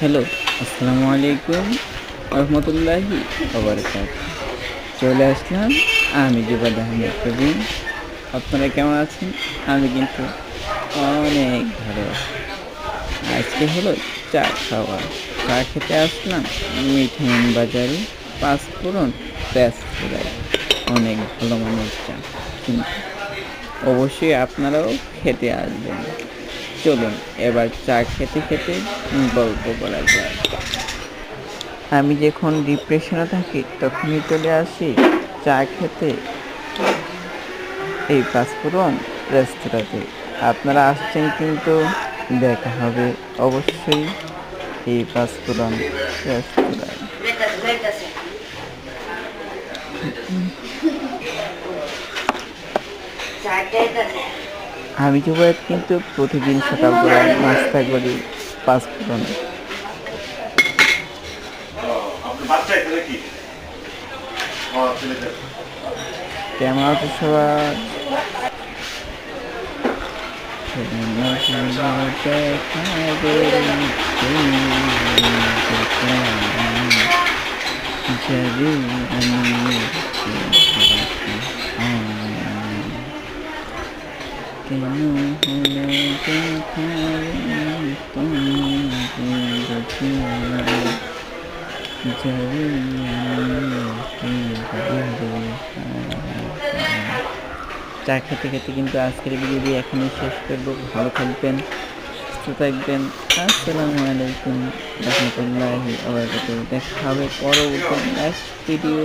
Hello, আসসালামু আলাইকুম রহমতুল্লাহি ওবারাকাতুহু। চলে আসলাম আমি জুবাদ আহমেদ প্রবীণ। আপনারা কেমন আছেন? আমি কিন্তু অনেক ভালো আছি। আজকে হলো চা খাওয়া। চা খেতে আসলাম মিঠাইন বাজারে, পাঁচফোড়ন রেস্তোরাঁয়। অনেক ভালো মানের চা, কিন্তু অবশ্যই আপনারাও খেতে আসবেন। চলুন এবার চা খেতে খেতে গল্প করা যাক। আমি যখন ডিপ্রেশনে থাকি তখনই চলে আসি চা খেতে এই পাঁচফোড়ন রেস্তোরাঁতে। আপনারা আসছেন কিন্তু দেখা হবে অবশ্যই এই পাঁচফোড়ন রেস্তোরাঁয়। আমি যুবক কিন্তু প্রতিদিন সকালবেলা নাস্তা করি পাঁচফোড়ন। কেমন আছো সবাই? যদি আমি কেন হলো দেখা তুমি দেখি যদি চা খেতে খেতে কিন্তু আজকের ভিডিওটি এখানেই শেষ করবো। ভালো থাকবেন, সুস্থ থাকবেন। আসসালামু আলাইকুম রহমতুল্লাহি ওয়া বারাকাতুহু। দেখা হবে পরবর্তী নেক্সট ভিডিও।